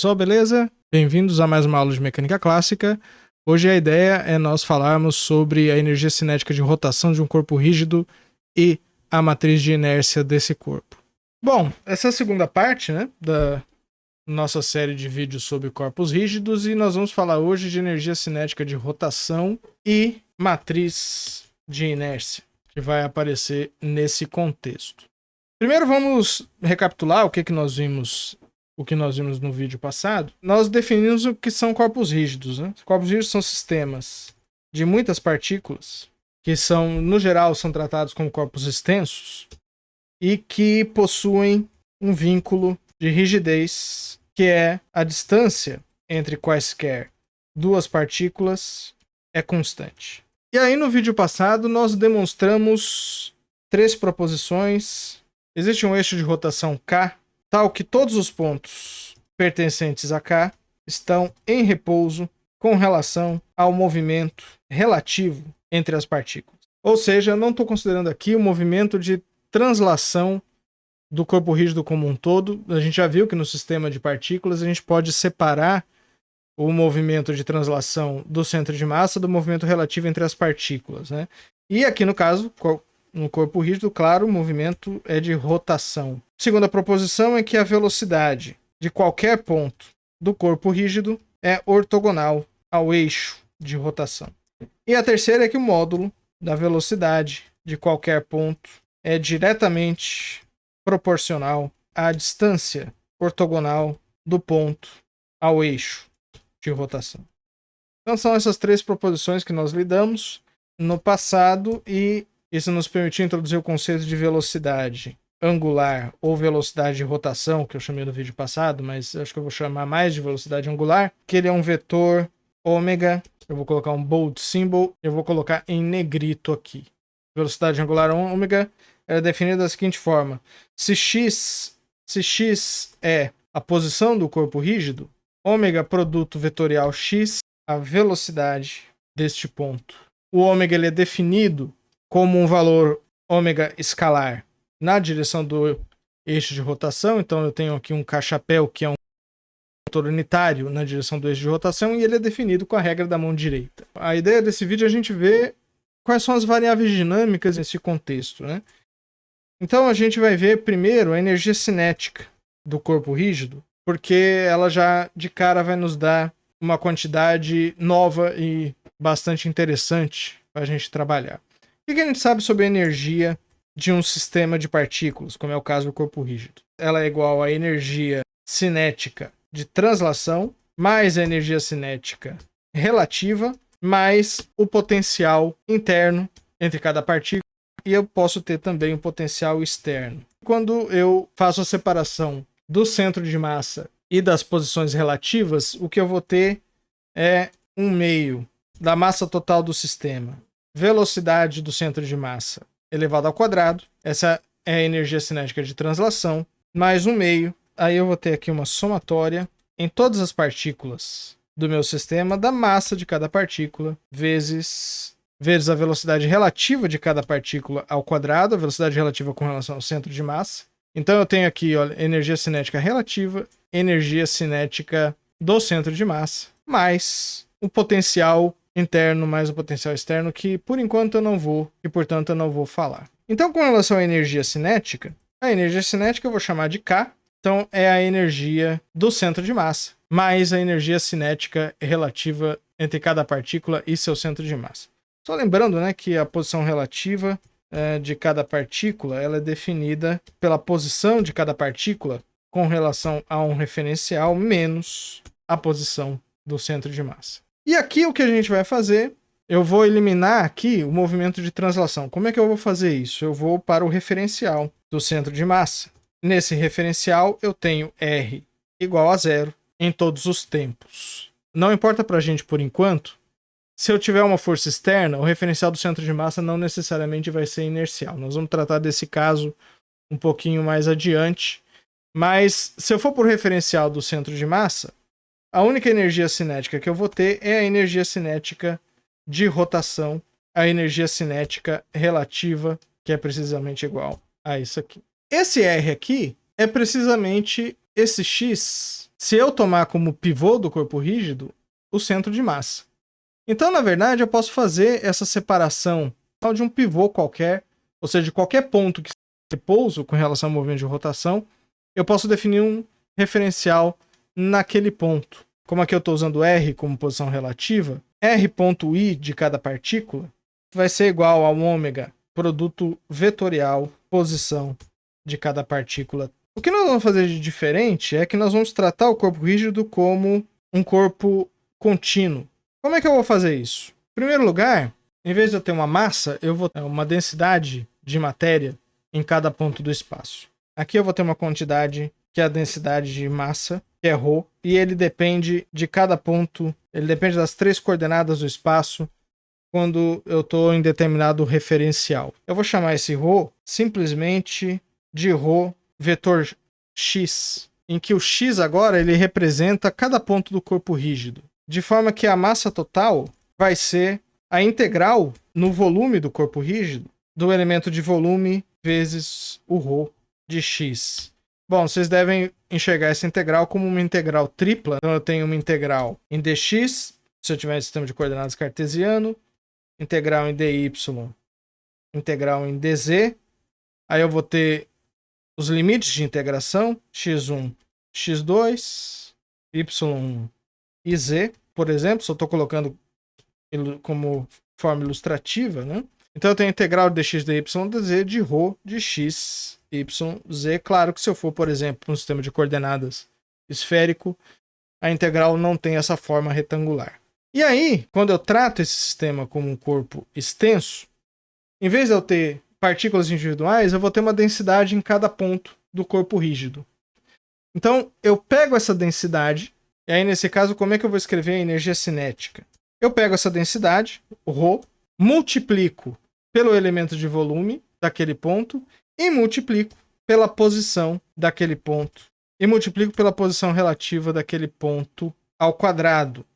Pessoal, beleza? Bem-vindos a mais uma aula de mecânica clássica. Hoje a ideia é nós falarmos sobre a energia cinética de rotação de um corpo rígido e a matriz de inércia desse corpo. Bom, essa é a segunda parte, da nossa série de vídeos sobre corpos rígidos e nós vamos falar hoje de energia cinética de rotação e matriz de inércia, que vai aparecer nesse contexto. Primeiro vamos recapitular o que nós vimos no vídeo passado. Nós definimos o que são corpos rígidos. Corpos rígidos são sistemas de muitas partículas, que no geral, são tratados como corpos extensos e que possuem um vínculo de rigidez, que é a distância entre quaisquer duas partículas é constante. E aí no vídeo passado nós demonstramos 3 proposições. Existe um eixo de rotação K, tal que todos os pontos pertencentes a K estão em repouso com relação ao movimento relativo entre as partículas. Ou seja, eu não estou considerando aqui o movimento de translação do corpo rígido como um todo. A gente já viu que no sistema de partículas a gente pode separar o movimento de translação do centro de massa do movimento relativo entre as partículas, né? E aqui no caso, no corpo rígido, claro, o movimento é de rotação. Segunda proposição é que a velocidade de qualquer ponto do corpo rígido é ortogonal ao eixo de rotação. E a terceira é que o módulo da velocidade de qualquer ponto é diretamente proporcional à distância ortogonal do ponto ao eixo de rotação. Então são essas 3 proposições que nós lidamos no passado e isso nos permitiu introduzir o conceito de velocidade angular ou velocidade de rotação, que eu chamei no vídeo passado, mas acho que eu vou chamar mais de velocidade angular, que ele é um vetor ômega. Eu vou colocar um bold symbol, eu vou colocar em negrito aqui. Velocidade angular ômega é definida da seguinte forma: se x é a posição do corpo rígido, ômega produto vetorial x, a velocidade deste ponto. O ômega ele é definido como um valor ômega escalar na direção do eixo de rotação. Então eu tenho aqui um K-chapéu, que é um vetor unitário na direção do eixo de rotação, e ele é definido com a regra da mão direita. A ideia desse vídeo é a gente ver quais são as variáveis dinâmicas nesse contexto, né? Então a gente vai ver primeiro a energia cinética do corpo rígido, porque ela já de cara vai nos dar uma quantidade nova e bastante interessante para a gente trabalhar. O que a gente sabe sobre a energia de um sistema de partículas, como é o caso do corpo rígido? Ela é igual à energia cinética de translação, mais a energia cinética relativa, mais o potencial interno entre cada partícula, e eu posso ter também o potencial externo. Quando eu faço a separação do centro de massa e das posições relativas, o que eu vou ter é 1/2 da massa total do sistema, velocidade do centro de massa elevado ao quadrado, essa é a energia cinética de translação, mais 1/2, aí eu vou ter aqui uma somatória em todas as partículas do meu sistema da massa de cada partícula, vezes a velocidade relativa de cada partícula ao quadrado, a velocidade relativa com relação ao centro de massa. Então eu tenho aqui, olha, energia cinética relativa, energia cinética do centro de massa, mais o potencial interno mais o potencial externo, que por enquanto eu não vou, e portanto eu não vou falar. Então, com relação à energia cinética, a energia cinética eu vou chamar de K, então é a energia do centro de massa, mais a energia cinética relativa entre cada partícula e seu centro de massa. Só lembrando, né, que a posição relativa de cada partícula ela é definida pela posição de cada partícula com relação a um referencial menos a posição do centro de massa. E aqui o que a gente vai fazer, eu vou eliminar aqui o movimento de translação. Como é que eu vou fazer isso? Eu vou para o referencial do centro de massa. Nesse referencial eu tenho R igual a 0 em todos os tempos. Não importa para a gente por enquanto, se eu tiver uma força externa, o referencial do centro de massa não necessariamente vai ser inercial. Nós vamos tratar desse caso um pouquinho mais adiante. Mas se eu for por referencial do centro de massa, a única energia cinética que eu vou ter é a energia cinética de rotação, a energia cinética relativa, que é precisamente igual a isso aqui. Esse R aqui é precisamente esse X se eu tomar como pivô do corpo rígido o centro de massa. Então, na verdade, eu posso fazer essa separação de um pivô qualquer, ou seja, de qualquer ponto que repouso com relação ao movimento de rotação, eu posso definir um referencial naquele ponto. Como aqui eu estou usando R como posição relativa, R.I de cada partícula vai ser igual ao ômega, produto vetorial, posição de cada partícula. O que nós vamos fazer de diferente é que nós vamos tratar o corpo rígido como um corpo contínuo. Como é que eu vou fazer isso? Em primeiro lugar, em vez de eu ter uma massa, eu vou ter uma densidade de matéria em cada ponto do espaço. Aqui eu vou ter uma quantidade que é a densidade de massa, que é ρ, e ele depende de cada ponto, ele depende das 3 coordenadas do espaço quando eu estou em determinado referencial. Eu vou chamar esse ρ simplesmente de ρ vetor x, em que o x agora ele representa cada ponto do corpo rígido, de forma que a massa total vai ser a integral no volume do corpo rígido do elemento de volume vezes o ρ de x. Bom, vocês devem enxergar essa integral como uma integral tripla. Então eu tenho uma integral em dx, se eu tiver um sistema de coordenadas cartesiano, integral em dy, integral em dz. Aí eu vou ter os limites de integração, x1, x2, y1 e z, por exemplo, só estou colocando como forma ilustrativa, né? Então eu tenho a integral de dx, dy, dz de ρ de x, y, z. Claro que se eu for, por exemplo, para um sistema de coordenadas esférico, a integral não tem essa forma retangular. E aí, quando eu trato esse sistema como um corpo extenso, em vez de eu ter partículas individuais, eu vou ter uma densidade em cada ponto do corpo rígido. Então, eu pego essa densidade, e aí nesse caso, como é que eu vou escrever a energia cinética? Eu pego essa densidade, o ρ, multiplico pelo elemento de volume daquele ponto e multiplico pela posição daquele ponto. E multiplico pela posição relativa daquele ponto ao quadrado.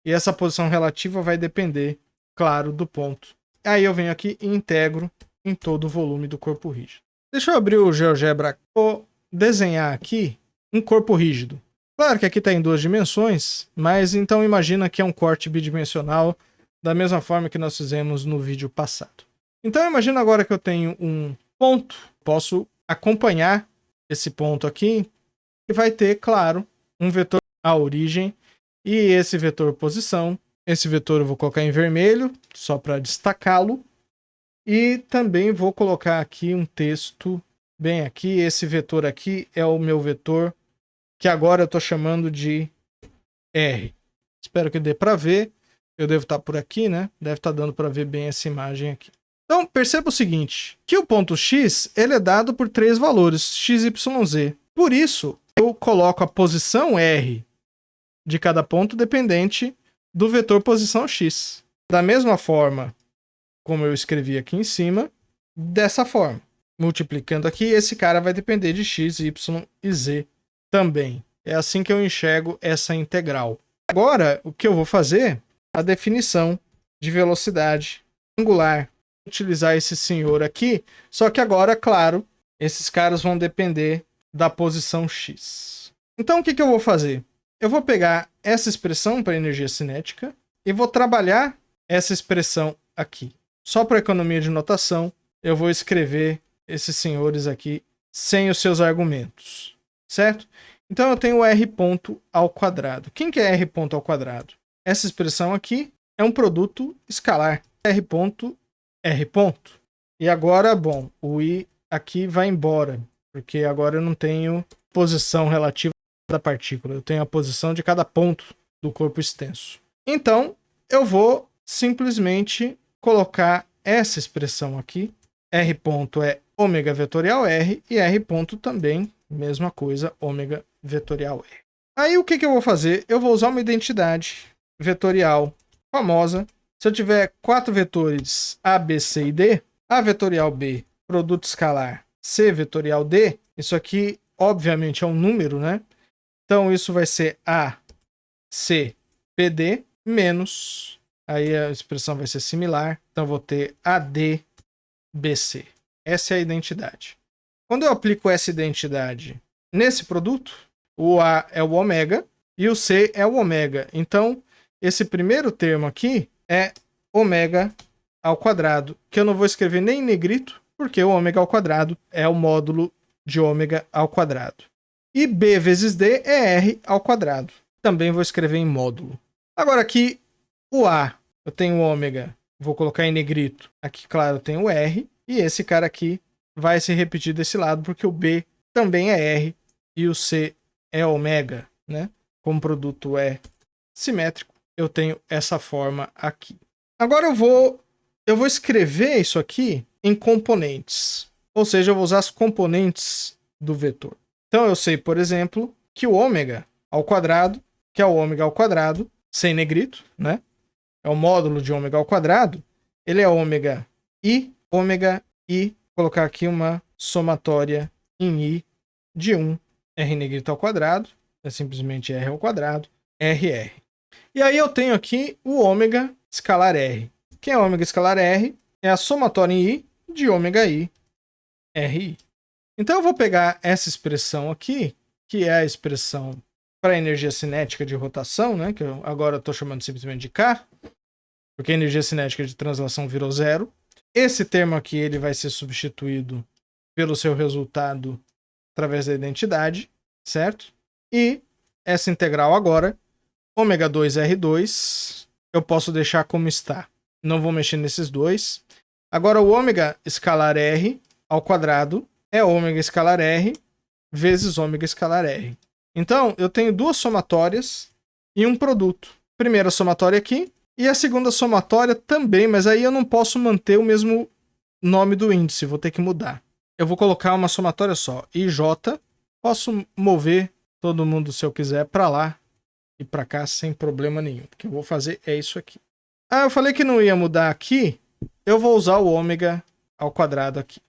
E essa posição relativa vai depender, claro, do ponto. Aí eu venho aqui e integro em todo o volume do corpo rígido. Deixa eu abrir o GeoGebra. Vou desenhar aqui um corpo rígido. Claro que aqui está em 2 dimensões, mas então imagina que é um corte bidimensional, da mesma forma que nós fizemos no vídeo passado. Então imagina agora que eu tenho um ponto. Posso acompanhar esse ponto aqui e vai ter, claro, um vetor à origem e esse vetor posição. Esse vetor eu vou colocar em vermelho, só para destacá-lo. E também vou colocar aqui um texto bem aqui. Esse vetor aqui é o meu vetor que agora eu estou chamando de R. Espero que dê para ver. Eu devo estar por aqui, né? Deve estar dando para ver bem essa imagem aqui. Então, perceba o seguinte, que o ponto x ele é dado por 3 valores, x, y, z. Por isso, eu coloco a posição R de cada ponto dependente do vetor posição x. Da mesma forma como eu escrevi aqui em cima, dessa forma. Multiplicando aqui, esse cara vai depender de x, y e z também. É assim que eu enxergo essa integral. Agora, o que eu vou fazer? A definição de velocidade angular. Utilizar esse senhor aqui, só que agora, claro, esses caras vão depender da posição x. Então, o que eu vou fazer? Eu vou pegar essa expressão para energia cinética e vou trabalhar essa expressão aqui. Só para economia de notação, eu vou escrever esses senhores aqui sem os seus argumentos, certo? Então eu tenho R ponto ao quadrado. Quem que é R ponto ao quadrado? Essa expressão aqui é um produto escalar. R ponto, R ponto. E agora, bom, o I aqui vai embora, porque agora eu não tenho posição relativa da partícula. Eu tenho a posição de cada ponto do corpo extenso. Então, eu vou simplesmente colocar essa expressão aqui. R ponto é ômega vetorial R e R ponto também, mesma coisa, ômega vetorial R. Aí o que eu vou fazer? Eu vou usar uma identidade vetorial famosa. Se eu tiver 4 vetores A, B, C e D, A vetorial B, produto escalar, C vetorial D, isso aqui obviamente é um número, né? Então isso vai ser A, C, PD, menos, aí a expressão vai ser similar, então eu vou ter AD, BC. Essa é a identidade. Quando eu aplico essa identidade nesse produto, O A é o ômega e o C é o ômega. Então, esse primeiro termo aqui é ômega ao quadrado, que eu não vou escrever nem em negrito, porque o ômega ao quadrado é o módulo de ômega ao quadrado. E B vezes D é R ao quadrado. Também vou escrever em módulo. Agora aqui, o A, eu tenho o ômega, vou colocar em negrito. Aqui, claro, eu tenho o R. E esse cara aqui vai se repetir desse lado, porque o B também é R e o C é ômega, né? Como o produto é simétrico, eu tenho essa forma aqui. Agora eu vou escrever isso aqui em componentes. Ou seja, eu vou usar as componentes do vetor. Então eu sei, por exemplo, que o ômega ao quadrado, que é o ômega ao quadrado, sem negrito, né? É o módulo de ômega ao quadrado. Ele é ômega I, vou colocar aqui uma somatória em I de 1, R negrito ao quadrado, é simplesmente R ao quadrado, RR. E aí eu tenho aqui o ômega escalar R. Quem é ômega escalar R? É a somatória em I de ômega I, RI. Então eu vou pegar essa expressão aqui, que é a expressão para a energia cinética de rotação, né, que eu agora estou chamando simplesmente de K, porque a energia cinética de translação virou zero. Esse termo aqui ele vai ser substituído pelo seu resultado através da identidade, certo? E essa integral agora, ômega 2R2, eu posso deixar como está. Não vou mexer nesses dois. Agora o ômega escalar R ao quadrado é ômega escalar R vezes ômega escalar R. Então, eu tenho duas somatórias e um produto. Primeira somatória aqui e a segunda somatória também, mas aí eu não posso manter o mesmo nome do índice, vou ter que mudar. Eu vou colocar uma somatória só, IJ. Posso mover todo mundo, se eu quiser, para lá e para cá sem problema nenhum. O que eu vou fazer é isso aqui. Ah, eu falei que não ia mudar aqui. Eu vou usar o ômega ao quadrado aqui.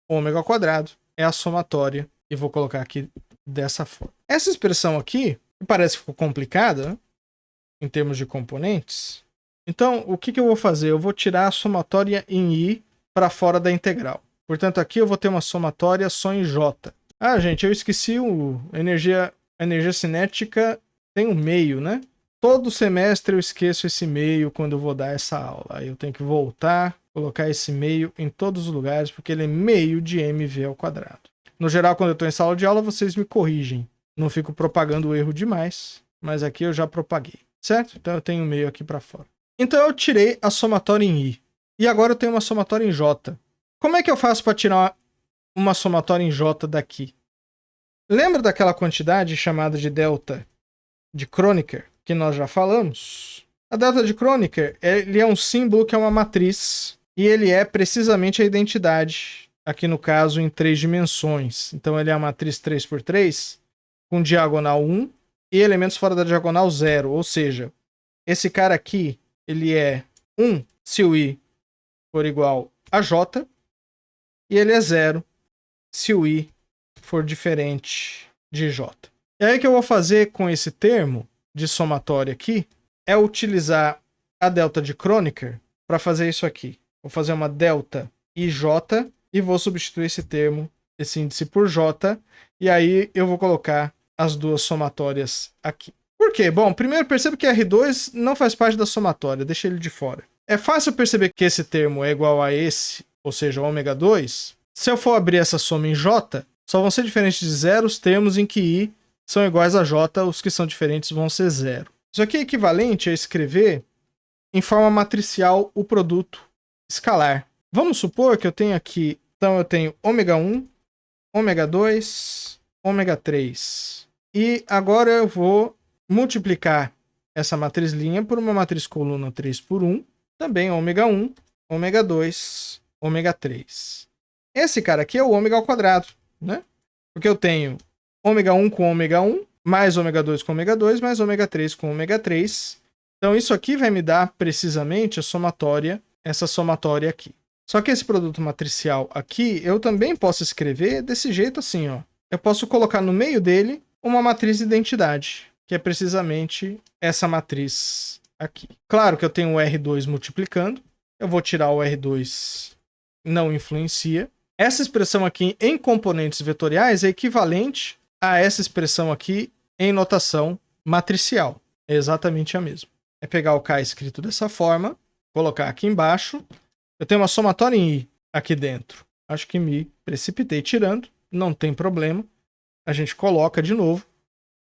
Ômega ao quadrado é a somatória e vou colocar aqui dessa forma. Essa expressão aqui, que parece que ficou complicada, né, em termos de componentes. Então, o que eu vou fazer? Eu vou tirar a somatória em I para fora da integral. Portanto, aqui eu vou ter uma somatória só em J. Ah, gente, eu esqueci a energia cinética tem um meio, né? Todo semestre eu esqueço esse meio quando eu vou dar essa aula. Aí eu tenho que voltar, colocar esse meio em todos os lugares, porque ele é meio de mv ao quadrado. No geral, quando eu estou em sala de aula, vocês me corrigem. Não fico propagando o erro demais, mas aqui eu já propaguei, certo? Então eu tenho meio aqui para fora. Então eu tirei a somatória em I. E agora eu tenho uma somatória em J. Como é que eu faço para tirar uma somatória em J daqui? Lembra daquela quantidade chamada de delta de Kronecker, que nós já falamos? A delta de Kronecker, ele é um símbolo que é uma matriz, e ele é precisamente a identidade, aqui no caso em 3 dimensões. Então ele é a matriz 3x3, com diagonal 1 e elementos fora da diagonal 0, ou seja, esse cara aqui, ele é 1 se o I for igual a J, e ele é 0 se o I for diferente de J. E aí o que eu vou fazer com esse termo de somatória aqui é utilizar a delta de Kronecker para fazer isso aqui. Vou fazer uma delta IJ e vou substituir esse termo, esse índice por J, e aí eu vou colocar as duas somatórias aqui. Por quê? Bom, primeiro perceba que R2 não faz parte da somatória, deixa ele de fora. É fácil perceber que esse termo é igual a esse, ou seja, ômega 2. Se eu for abrir essa soma em J, só vão ser diferentes de 0 os termos em que I são iguais a J, os que são diferentes vão ser 0. Isso aqui é equivalente a escrever em forma matricial o produto escalar. Vamos supor que eu tenho aqui, então eu tenho ômega 1, ômega 2, ômega 3. E agora eu vou multiplicar essa matriz linha por uma matriz coluna 3 por 1, também ômega 1, ômega 2, ômega 3. Esse cara aqui é o ômega ao quadrado, né? Porque eu tenho ômega 1 com ômega 1, mais ômega 2 com ômega 2, mais ômega 3 com ômega 3. Então isso aqui vai me dar precisamente a somatória, essa somatória aqui. Só que esse produto matricial aqui, eu também posso escrever desse jeito assim, ó. Eu posso colocar no meio dele uma matriz de identidade, que é precisamente essa matriz aqui. Claro que eu tenho o R2 multiplicando, eu vou tirar o R2, não influencia. Essa expressão aqui em componentes vetoriais é equivalente a essa expressão aqui em notação matricial. É exatamente a mesma. É pegar o K escrito dessa forma, colocar aqui embaixo. Eu tenho uma somatória em I aqui dentro. Acho que me precipitei tirando, não tem problema. A gente coloca de novo.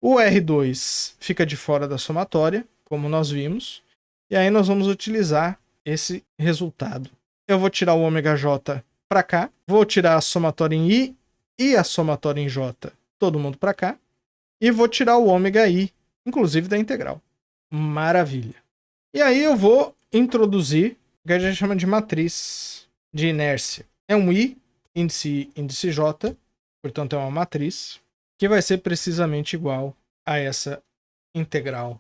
O R2 fica de fora da somatória, como nós vimos. E aí nós vamos utilizar esse resultado. Eu vou tirar o ômega J para cá. Vou tirar a somatória em I e a somatória em J, todo mundo para cá. E vou tirar o ômega I, inclusive da integral. Maravilha. E aí eu vou introduzir o que a gente chama de matriz de inércia. É um I, índice I, índice J, portanto é uma matriz, que vai ser precisamente igual a essa integral,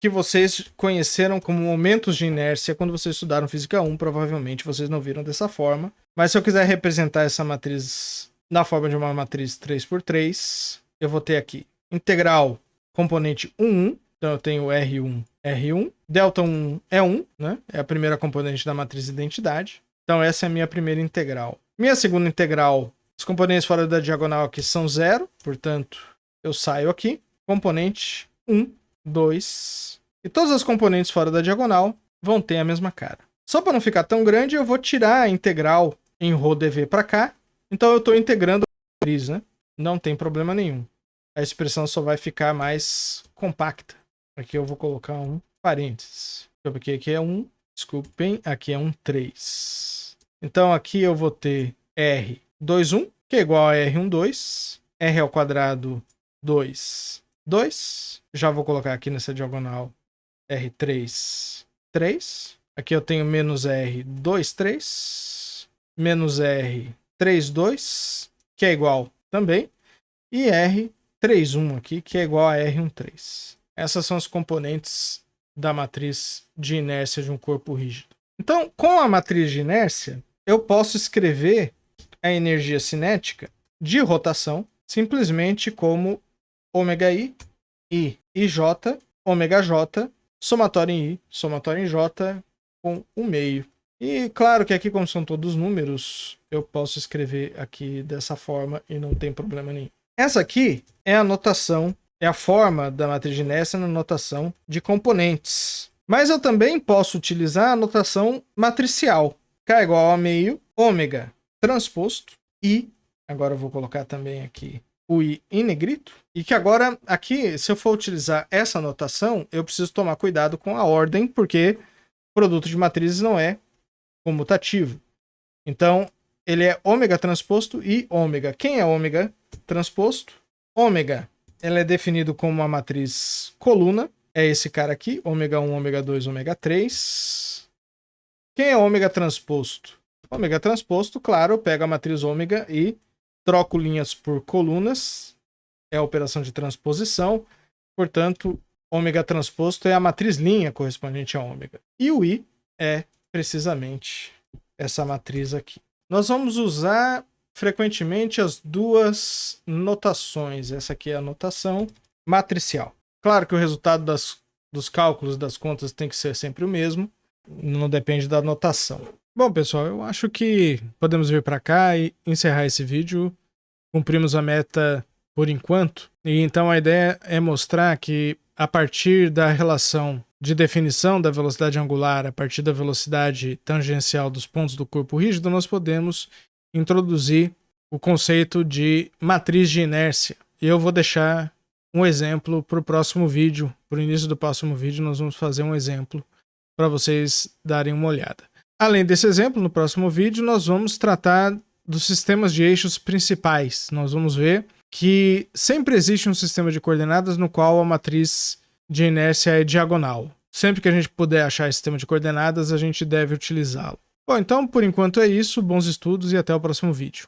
que vocês conheceram como momentos de inércia quando vocês estudaram Física 1, provavelmente vocês não viram dessa forma. Mas se eu quiser representar essa matriz na forma de uma matriz 3x3, eu vou ter aqui integral componente 1, então eu tenho R1, R1. Delta 1 é 1, né? É a primeira componente da matriz de identidade. Então essa é a minha primeira integral. Minha segunda integral, os componentes fora da diagonal aqui são 0, portanto eu saio aqui. Componente 1, 2. E todas as componentes fora da diagonal vão ter a mesma cara. Só para não ficar tão grande, eu vou tirar a integral em ρdv para cá. Então eu estou integrando a matriz, né? Não tem problema nenhum. A expressão só vai ficar mais compacta. Aqui eu vou colocar um parênteses. Porque aqui é um, desculpem, aqui é um 3. Então aqui eu vou ter R21, que é igual a R12. R ao quadrado 2, 2. Já vou colocar aqui nessa diagonal R3, 3. Aqui eu tenho menos R2, 3. Menos R3, 2, que é igual também. E R3, 1 aqui, que é igual a R1, 3. Essas são as componentes da matriz de inércia de um corpo rígido. Então, com a matriz de inércia, eu posso escrever a energia cinética de rotação simplesmente como ômega I e J, ômega J, somatória em I, somatória em J, com 1/2. E claro que aqui, como são todos números, eu posso escrever aqui dessa forma e não tem problema nenhum. Essa aqui é a notação, é a forma da matriz de inércia na notação de componentes. Mas eu também posso utilizar a notação matricial. K igual a meio, ômega transposto, I. Agora eu vou colocar também aqui o I em negrito. E que agora, aqui, se eu for utilizar essa notação, eu preciso tomar cuidado com a ordem, porque produto de matrizes não é comutativo. Então, ele é ômega transposto e ômega. Quem é ômega transposto? Ômega, ela é definido como uma matriz coluna. É esse cara aqui, ômega 1, ômega 2, ômega 3. Quem é ômega transposto? Ômega transposto, claro, eu pego a matriz ômega e troco linhas por colunas. É a operação de transposição. Portanto, ômega transposto é a matriz linha correspondente a ômega. E o I é precisamente essa matriz aqui. Nós vamos usar frequentemente as duas notações. Essa aqui é a notação matricial. Claro que o resultado dos cálculos das contas tem que ser sempre o mesmo. Não depende da notação. Bom, pessoal, eu acho que podemos vir para cá e encerrar esse vídeo. Cumprimos a meta por enquanto. E então a ideia é mostrar que a partir da relação de definição da velocidade angular a partir da velocidade tangencial dos pontos do corpo rígido, nós podemos introduzir o conceito de matriz de inércia. E eu vou deixar um exemplo para o próximo vídeo. Para o início do próximo vídeo, nós vamos fazer um exemplo para vocês darem uma olhada. Além desse exemplo, no próximo vídeo, nós vamos tratar dos sistemas de eixos principais. Nós vamos ver que sempre existe um sistema de coordenadas no qual a matriz de inércia é diagonal. Sempre que a gente puder achar esse sistema de coordenadas, a gente deve utilizá-lo. Bom, então por enquanto é isso. Bons estudos e até o próximo vídeo.